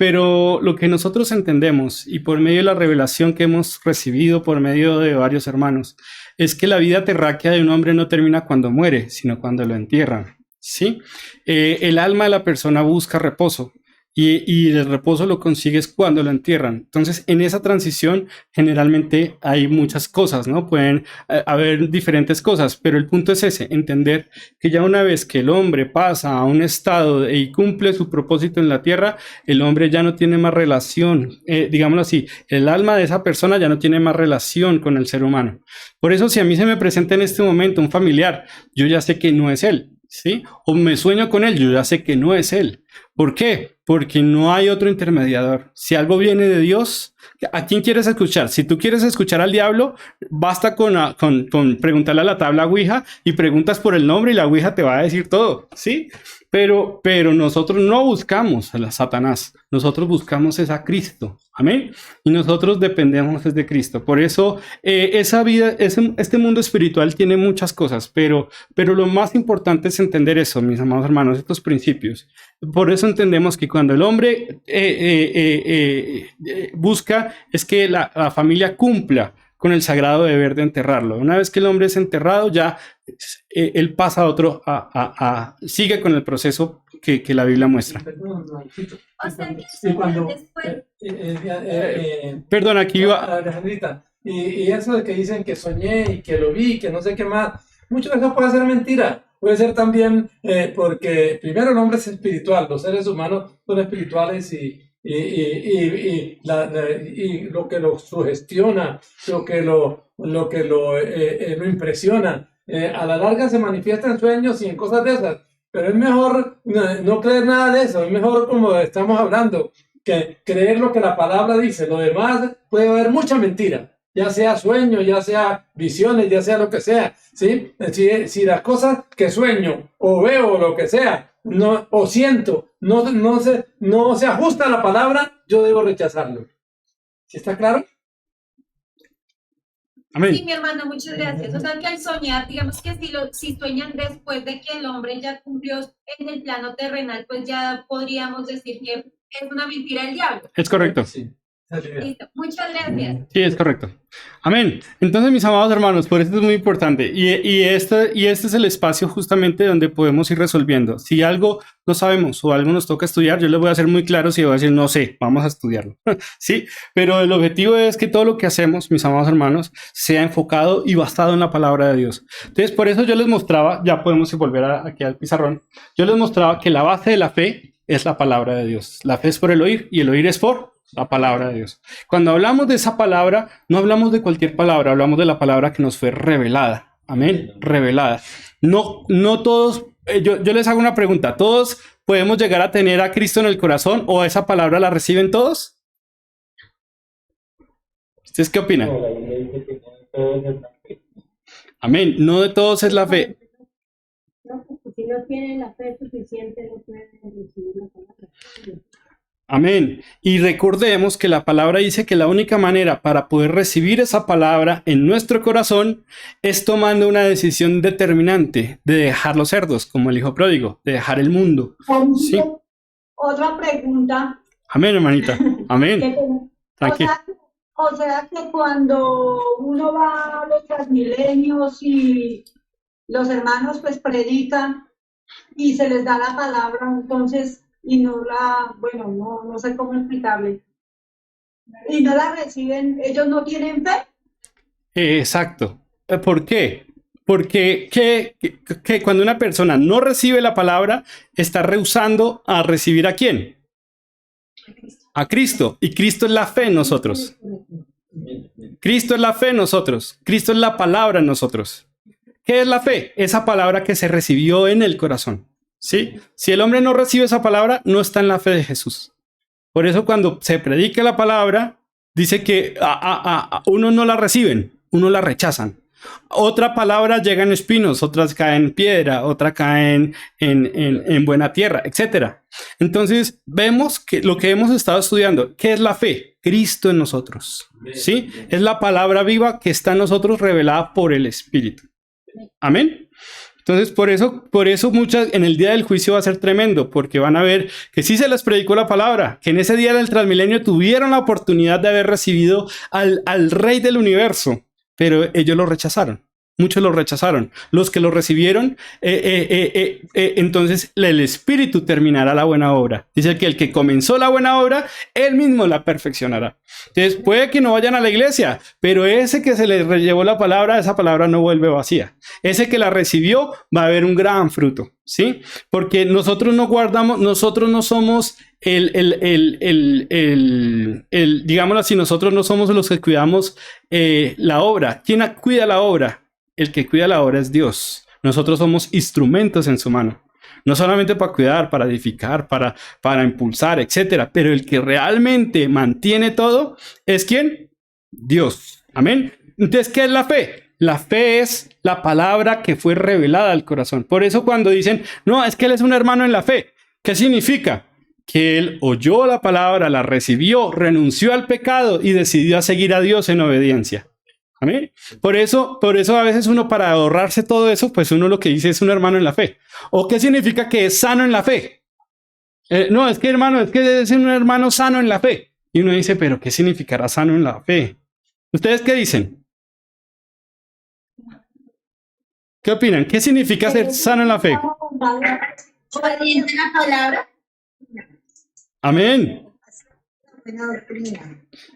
lo que nosotros entendemos y por medio de la revelación que hemos recibido por medio de varios hermanos, es que la vida terráquea de un hombre no termina cuando muere, sino cuando lo entierran, ¿sí? El alma de la persona busca reposo. Y el reposo lo consigues cuando lo entierran. Entonces, en esa transición generalmente hay muchas cosas, ¿no? Pueden haber diferentes cosas, pero el punto es ese, entender que ya una vez que el hombre pasa a un estado y cumple su propósito en la tierra, el hombre ya no tiene más relación, digámoslo así, el alma de esa persona ya no tiene más relación con el ser humano. Por eso, si a mí se me presenta en este momento un familiar, yo ya sé que no es él, ¿sí? O me sueño con él, yo ya sé que no es él. ¿Por qué? Porque no hay otro intermediador. Si algo viene de Dios, ¿a quién quieres escuchar? Si tú quieres escuchar al diablo, basta con preguntarle a la tabla Ouija y preguntas por el nombre y la Ouija te va a decir todo, ¿sí? Pero nosotros no buscamos a Satanás, nosotros buscamos es a Cristo, amén, y nosotros dependemos de Cristo. Por eso esa vida, este mundo espiritual tiene muchas cosas, pero lo más importante es entender eso, mis amados hermanos, estos principios. Por eso entendemos que cuando el hombre busca es que la familia cumpla con el sagrado deber de enterrarlo. Una vez que el hombre es enterrado, ya él pasa a otro, sigue con el proceso que la Biblia muestra. O sea, que después... Perdón, aquí iba... Alejandrita, y eso de que dicen que soñé y que lo vi, que no sé qué más, mucho de eso puede ser mentira. Puede ser también porque primero el hombre es espiritual, los seres humanos son espirituales y lo que lo sugestiona, lo que lo impresiona, a la larga se manifiesta en sueños y en cosas de esas. Pero es mejor no creer nada de eso, es mejor, como estamos hablando, que creer lo que la palabra dice. Lo demás puede haber mucha mentira, ya sea sueño, ya sea visiones, ya sea lo que sea, ¿sí? Si las cosas que sueño o veo o lo que sea, o siento, no se ajusta a la palabra, yo debo rechazarlo. ¿Sí está claro? Amén. Sí, mi hermano, muchas gracias. O sea que al soñar, digamos que si sueñan después de que el hombre ya cumplió en el plano terrenal, pues ya podríamos decir que es una mentira del diablo. Es correcto. Sí. Esa es la idea. Listo, muchas gracias. Sí, es correcto. Amén. Entonces, mis amados hermanos, por eso es muy importante. Y este es el espacio justamente donde podemos ir resolviendo. Si algo no sabemos o algo nos toca estudiar, yo les voy a hacer muy claro si voy a decir, no sé, vamos a estudiarlo. Sí, pero el objetivo es que todo lo que hacemos, mis amados hermanos, sea enfocado y basado en la palabra de Dios. Entonces, por eso yo les mostraba, ya podemos volver aquí al pizarrón, yo les mostraba que la base de la fe es la palabra de Dios. La fe es por el oír y el oír es por la palabra de Dios. Cuando hablamos de esa palabra, no hablamos de cualquier palabra, hablamos de la palabra que nos fue revelada. Amén, revelada. No todos, yo les hago una pregunta. ¿Todos podemos llegar a tener a Cristo en el corazón o esa palabra la reciben todos? ¿Ustedes qué opinan? No, la Biblia dice que no todos es la fe. Amén, no de todos es la fe. No, porque si no tienen la fe suficiente, no pueden recibir la palabra. Amén. Y recordemos que la palabra dice que la única manera para poder recibir esa palabra en nuestro corazón es tomando una decisión determinante de dejar los cerdos, como el hijo pródigo, de dejar el mundo. Sí. Otra pregunta. Amén, hermanita. Amén. Tranquilo. O sea que cuando uno va a los Transmilenios y los hermanos pues predican y se les da la palabra, entonces, y no la, bueno, no sé cómo explicarle, y no la reciben, ellos no tienen fe. Exacto. ¿Por qué? Porque que cuando una persona no recibe la palabra, está rehusando a recibir ¿a quién? A Cristo. Y Cristo es la fe en nosotros. Cristo es la fe en nosotros. Cristo es la palabra en nosotros. ¿Qué es la fe? Esa palabra que se recibió en el corazón. ¿Sí? Si el hombre no recibe esa palabra, no está en la fe de Jesús. Por eso cuando se predica la palabra, dice que unos no la reciben, unos la rechazan. Otra palabra llega en espinos, otras caen en piedra, otras caen en buena tierra, etc. Entonces vemos que lo que hemos estado estudiando, ¿qué es la fe? Cristo en nosotros. ¿Sí? Es la palabra viva que está en nosotros revelada por el Espíritu. Amén. Entonces, por eso muchas en el día del juicio va a ser tremendo, porque van a ver que sí se les predicó la palabra, que en ese día del Transmilenio tuvieron la oportunidad de haber recibido al Rey del universo, pero ellos lo rechazaron. Muchos lo rechazaron. Los que lo recibieron, entonces el Espíritu terminará la buena obra. Dice que el que comenzó la buena obra, él mismo la perfeccionará. Entonces puede que no vayan a la iglesia, pero ese que se le llevó la palabra, esa palabra no vuelve vacía. Ese que la recibió va a haber un gran fruto, ¿sí? Porque nosotros no guardamos, nosotros no somos digámoslo así, nosotros no somos los que cuidamos la obra. ¿Quién cuida la obra? El que cuida la obra es Dios. Nosotros somos instrumentos en su mano. No solamente para cuidar, para edificar, para impulsar, etcétera. Pero el que realmente mantiene todo es ¿quién? Dios. Amén. Entonces, ¿qué es la fe? La fe es la palabra que fue revelada al corazón. Por eso cuando dicen, no, es que él es un hermano en la fe. ¿Qué significa? Que él oyó la palabra, la recibió, renunció al pecado y decidió a seguir a Dios en obediencia. Amén. Por eso a veces uno, para ahorrarse todo eso, pues uno lo que dice es un hermano en la fe. ¿O qué significa que es sano en la fe? No, es que hermano, es que es un hermano sano en la fe. Y uno dice, pero ¿qué significará sano en la fe? ¿Ustedes qué dicen? ¿Qué opinan? ¿Qué significa ser sano en la fe? Obediente a la palabra. Amén.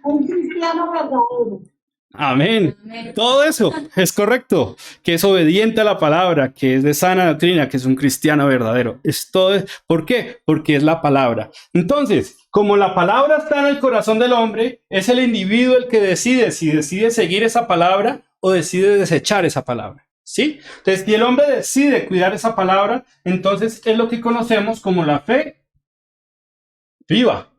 Un cristiano verdadero. Amén. Todo eso es correcto, que es obediente a la palabra, que es de sana doctrina, que es un cristiano verdadero. Es todo. ¿Por qué? Porque es la palabra. Entonces, como la palabra está en el corazón del hombre, es el individuo el que decide si decide seguir esa palabra o decide desechar esa palabra. ¿Sí? Entonces, si el hombre decide cuidar esa palabra, entonces es lo que conocemos como la fe viva.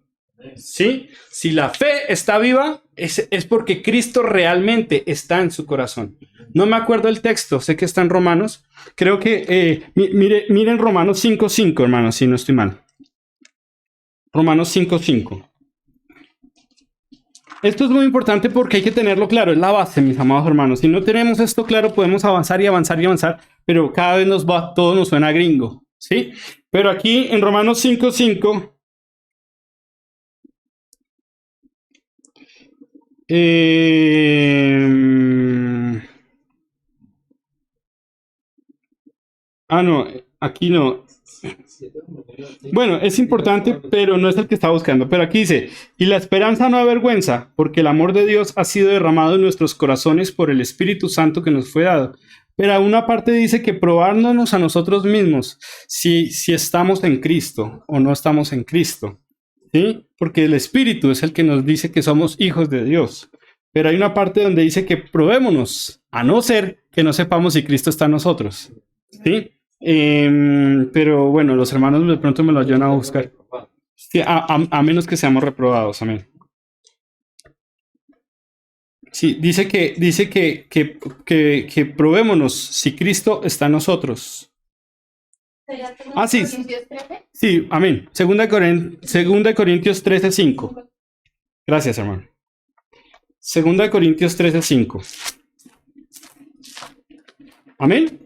¿Sí? Si la fe está viva, es porque Cristo realmente está en su corazón. No me acuerdo el texto, sé que está en Romanos. Creo que, miren Romanos 5:5, hermanos, si no estoy mal. Romanos 5:5. esto es muy importante porque hay que tenerlo claro, es la base, mis amados hermanos. Si no tenemos esto claro, podemos avanzar y avanzar y avanzar, pero cada vez todo nos suena gringo, ¿sí? Pero aquí en Romanos 5:5, no, aquí no. Bueno, es importante, pero no es el que está buscando. Pero aquí dice, y la esperanza no avergüenza, porque el amor de Dios ha sido derramado en nuestros corazones por el Espíritu Santo que nos fue dado. Pero a una parte dice que probándonos a nosotros mismos, si estamos en Cristo o no estamos en Cristo, ¿sí? Porque el Espíritu es el que nos dice que somos hijos de Dios. Pero hay una parte donde dice que probémonos, a no ser que no sepamos si Cristo está en nosotros, ¿sí? Pero bueno, los hermanos de pronto me lo ayudan a buscar. Sí, a menos que seamos reprobados, amén. Sí, dice que probémonos si Cristo está en nosotros. Sí. Sí, amén. Segunda de Corintios 13:5. Gracias, hermano. Segunda de Corintios 13:5. Amén.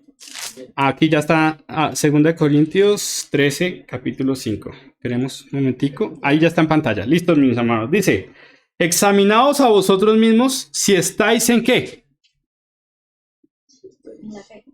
Aquí ya está, 2 Corintios 13, capítulo 5. Esperemos un momentico. Ahí ya está en pantalla. Listos, mis hermanos. Dice, examinaos a vosotros mismos si estáis en ¿qué?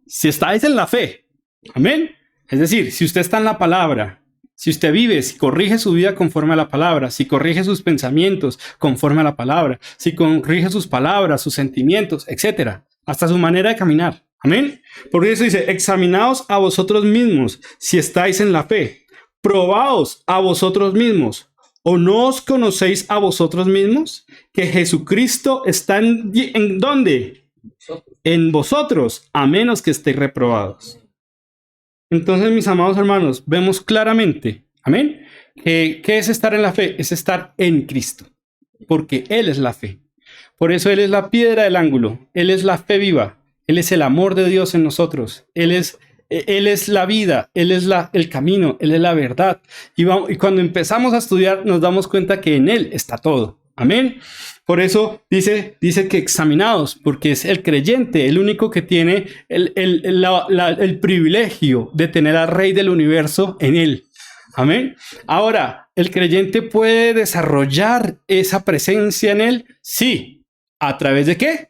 Si estáis en la fe. Amén. Es decir, si usted está en la palabra, si usted vive, si corrige su vida conforme a la palabra, si corrige sus pensamientos conforme a la palabra, si corrige sus palabras, sus sentimientos, etcétera, hasta su manera de caminar. Amén. Por eso dice, examinaos a vosotros mismos si estáis en la fe. Probaos a vosotros mismos. ¿O no os conocéis a vosotros mismos? Que Jesucristo está ¿en dónde? En vosotros, a menos que estéis reprobados. Entonces, mis amados hermanos, vemos claramente, amén, que ¿qué es estar en la fe? Es estar en Cristo, porque Él es la fe. Por eso Él es la piedra del ángulo, Él es la fe viva. Él es el amor de Dios en nosotros. Él es la vida, Él es el camino, Él es la verdad. Y cuando empezamos a estudiar nos damos cuenta que en Él está todo. Amén. Por eso dice que examinados, porque es el creyente, el único que tiene el privilegio de tener al Rey del universo en Él. Amén. Ahora, ¿el creyente puede desarrollar esa presencia en Él? Sí. ¿A través de qué?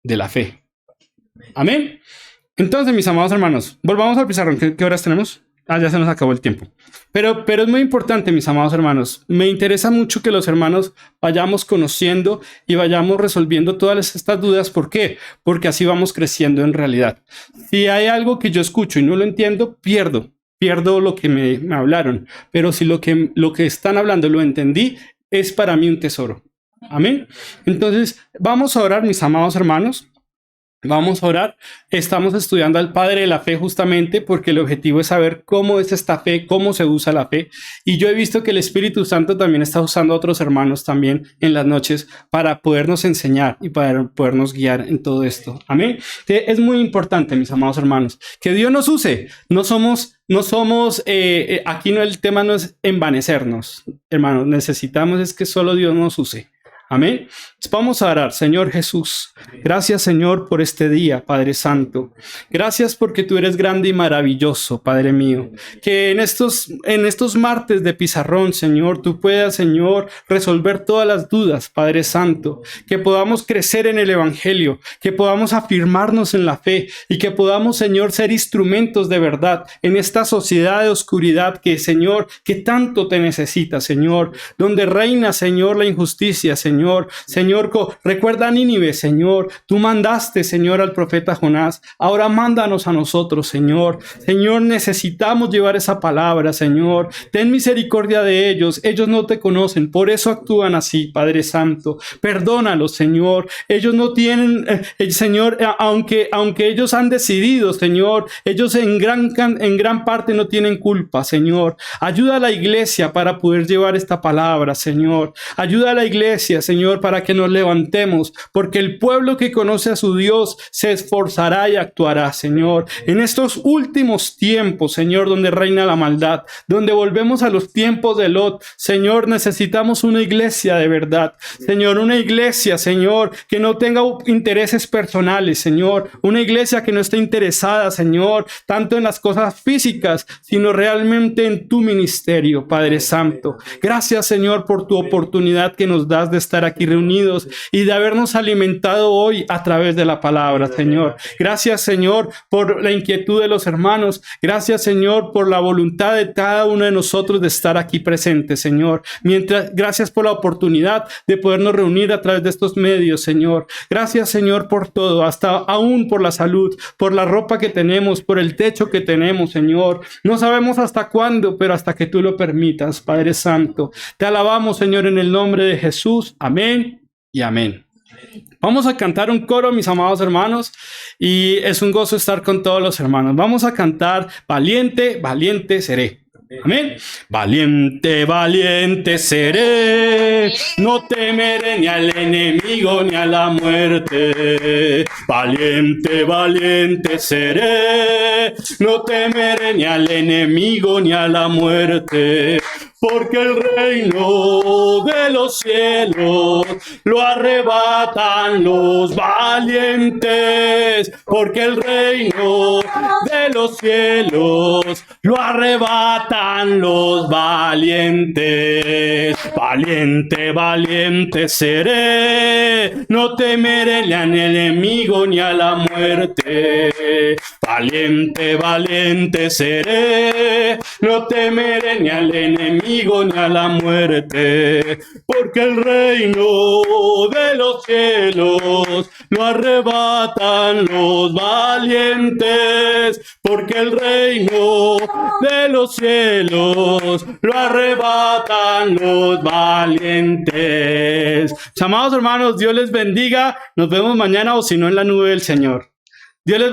De la fe. Amén. Entonces, mis amados hermanos, volvamos al pizarrón. ¿Qué horas tenemos? Ya se nos acabó el tiempo. Pero es muy importante, mis amados hermanos. Me interesa mucho que los hermanos vayamos conociendo y vayamos resolviendo todas estas dudas. ¿Por qué? Porque así vamos creciendo en realidad. Si hay algo que yo escucho y no lo entiendo, pierdo lo que me hablaron. Pero si lo que están hablando lo entendí, es para mí un tesoro. Amén. Entonces, vamos a orar, mis amados hermanos. Vamos a orar. Estamos estudiando al Padre de la Fe justamente porque el objetivo es saber cómo es esta fe, cómo se usa la fe. Y yo he visto que el Espíritu Santo también está usando a otros hermanos también en las noches para podernos enseñar y para podernos guiar en todo esto. Amén. Es muy importante, mis amados hermanos, que Dios nos use. No somos, aquí el tema no es envanecernos, hermanos. Necesitamos es que solo Dios nos use. Amén. Vamos a orar. Señor Jesús, gracias, Señor, por este día, Padre Santo. Gracias porque tú eres grande y maravilloso, Padre mío. Que en estos martes de pizarrón, Señor, tú puedas, Señor, resolver todas las dudas, Padre Santo. Que podamos crecer en el Evangelio, que podamos afirmarnos en la fe y que podamos, Señor, ser instrumentos de verdad en esta sociedad de oscuridad que, Señor, que tanto te necesita, Señor, donde reina, Señor, la injusticia, Señor, recuerda a Nínive, Señor. Tú mandaste, Señor, al profeta Jonás. Ahora mándanos a nosotros, Señor. Señor, necesitamos llevar esa palabra, Señor. Ten misericordia de ellos. Ellos no te conocen, por eso actúan así, Padre Santo. Perdónalos, Señor. Ellos no tienen, Señor, aunque ellos han decidido, Señor, ellos en gran parte no tienen culpa, Señor. Ayuda a la iglesia para poder llevar esta palabra, Señor. Ayuda a la iglesia, Señor, Señor, para que nos levantemos, porque el pueblo que conoce a su Dios se esforzará y actuará, Señor. En estos últimos tiempos, Señor, donde reina la maldad, donde volvemos a los tiempos de Lot, Señor, necesitamos una iglesia de verdad, Señor, una iglesia, Señor, que no tenga intereses personales, Señor, una iglesia que no esté interesada, Señor, tanto en las cosas físicas, sino realmente en tu ministerio, Padre Santo. Gracias, Señor, por tu oportunidad que nos das de estar aquí reunidos y de habernos alimentado hoy a través de la palabra, Señor. Gracias, Señor, por la inquietud de los hermanos. Gracias, Señor, por la voluntad de cada uno de nosotros de estar aquí presente, Señor. Gracias por la oportunidad de podernos reunir a través de estos medios, Señor. Gracias, Señor, por todo, hasta aún por la salud, por la ropa que tenemos, por el techo que tenemos, Señor. No sabemos hasta cuándo, pero hasta que tú lo permitas, Padre Santo. Te alabamos, Señor, en el nombre de Jesús. Amén y amén. Vamos a cantar un coro, mis amados hermanos, y es un gozo estar con todos los hermanos. Vamos a cantar Valiente, valiente seré. Amén. Valiente, valiente seré, no temeré ni al enemigo ni a la muerte. Valiente, valiente seré, no temeré ni al enemigo ni a la muerte. Porque el reino de los cielos lo arrebatan los valientes. Porque el reino de los cielos lo arrebatan los valientes. Valiente, valiente seré, no temeré ni al enemigo ni a la muerte. Valiente, valiente seré, no temeré ni al enemigo ni a la muerte, porque el reino de los cielos lo arrebatan los valientes, porque el reino de los cielos lo arrebatan los valientes. Amados hermanos, Dios les bendiga. Nos vemos mañana o si no en la nube del Señor. Dios les